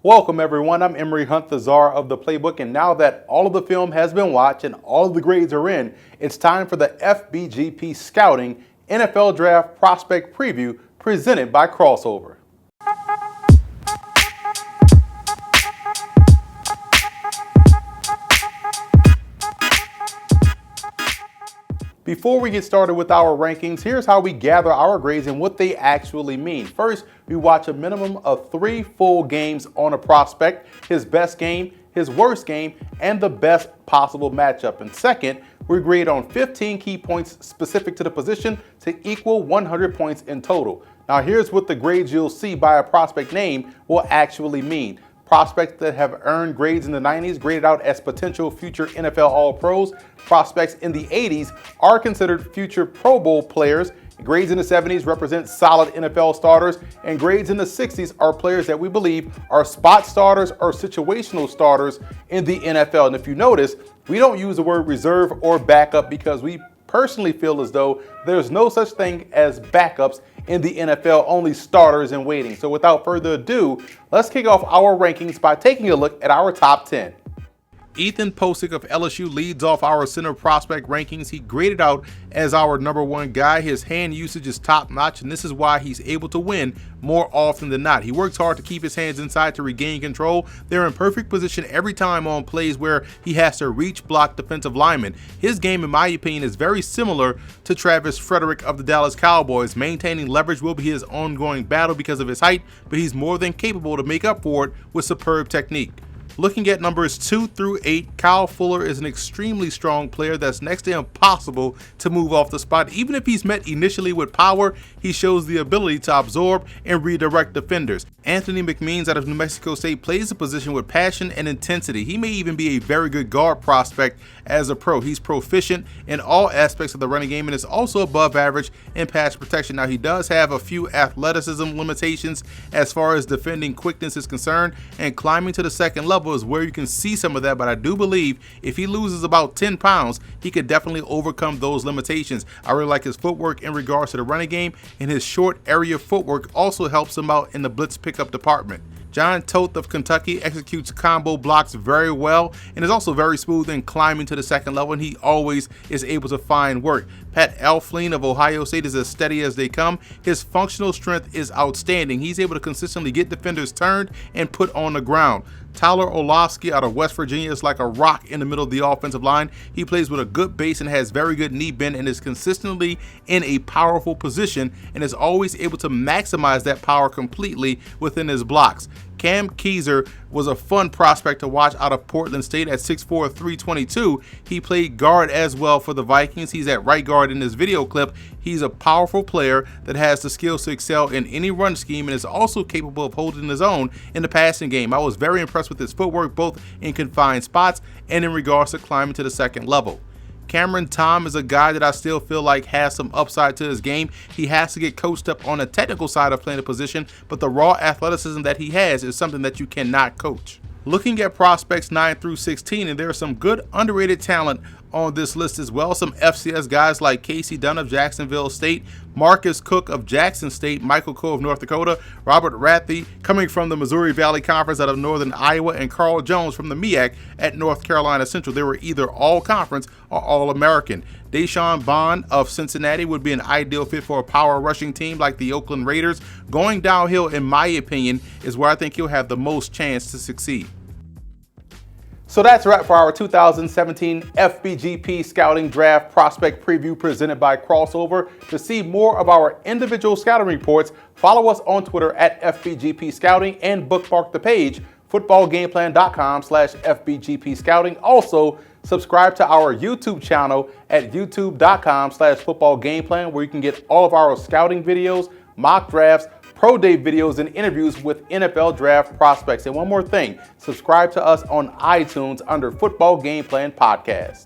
Welcome everyone, I'm Emery Hunt, the czar of the playbook, and now that all of the film has been watched and all of the grades are in, it's time for the FBGP Scouting NFL Draft Prospect Preview presented by Crossover. Before we get started with our rankings, here's how we gather our grades and what they actually mean. First, we watch a minimum of 3 full games on a prospect, his best game, his worst game, and the best possible matchup. And second, we grade on 15 key points specific to the position to equal 100 points in total. Now here's what the grades you'll see by a prospect name will actually mean. Prospects that have earned grades in the 90s graded out as potential future NFL All-Pros. Prospects in the 80s are considered future Pro Bowl players. Grades in the 70s represent solid NFL starters, and grades in the 60s are players that we believe are spot starters or situational starters in the NFL. And if you notice, we don't use the word reserve or backup because we personally feel as though there's no such thing as backups in the NFL, only starters in waiting. So without further ado, let's kick off our rankings by taking a look at our top 10. Ethan Posick of LSU leads off our center prospect rankings. He graded out as our #1 guy. His hand usage is top notch, and this is why he's able to win more often than not. He works hard to keep his hands inside to regain control. They're in perfect position every time on plays where he has to reach block defensive linemen. His game, in my opinion, is very similar to Travis Frederick of the Dallas Cowboys. Maintaining leverage will be his ongoing battle because of his height, but he's more than capable to make up for it with superb technique. Looking at numbers 2 through 8, Kyle Fuller is an extremely strong player that's next to impossible to move off the spot. Even if he's met initially with power, he shows the ability to absorb and redirect defenders. Anthony McMeans out of New Mexico State plays the position with passion and intensity. He may even be a very good guard prospect as a pro. He's proficient in all aspects of the running game and is also above average in pass protection. Now, he does have a few athleticism limitations as far as defending quickness is concerned, and climbing to the second level is where you can see some of that, but I do believe if he loses about 10 pounds, he could definitely overcome those limitations. I really like his footwork in regards to the running game, and his short area footwork also helps him out in the blitz pickup department. John Toth of Kentucky executes combo blocks very well and is also very smooth in climbing to the second level, and he always is able to find work. Pat Elflein of Ohio State is as steady as they come. His functional strength is outstanding. He's able to consistently get defenders turned and put on the ground. Tyler Olofsky out of West Virginia is like a rock in the middle of the offensive line. He plays with a good base and has very good knee bend and is consistently in a powerful position and is always able to maximize that power completely within his blocks. Cam Keiser was a fun prospect to watch out of Portland State at 6'4", 322. He played guard as well for the Vikings. He's at right guard in this video clip. He's a powerful player that has the skills to excel in any run scheme and is also capable of holding his own in the passing game. I was very impressed with his footwork, both in confined spots and in regards to climbing to the second level. Cameron Tom is a guy that I still feel like has some upside to his game. He has to get coached up on the technical side of playing the position, but the raw athleticism that he has is something that you cannot coach. Looking at prospects 9 through 16, and there's some good underrated talent on this list as well. Some FCS guys like Casey Dunn of Jacksonville State, Marcus Cook of Jackson State, Michael Coe of North Dakota, Robert Rathie coming from the Missouri Valley Conference out of Northern Iowa, and Carl Jones from the MEAC at North Carolina Central. They were either all-conference or all-American. Deshaun Bond of Cincinnati would be an ideal fit for a power rushing team like the Oakland Raiders. Going downhill, in my opinion, is where I think he'll have the most chance to succeed. So that's a wrap for our 2017 FBGP Scouting Draft Prospect Preview presented by Crossover. To see more of our individual scouting reports, follow us on Twitter at FBGP Scouting and bookmark the page, footballgameplan.com/FBGP Scouting. Also, subscribe to our YouTube channel at youtube.com/footballgameplan, where you can get all of our scouting videos, mock drafts, pro day videos, and interviews with NFL draft prospects. And one more thing, subscribe to us on iTunes under Football Game Plan Podcast.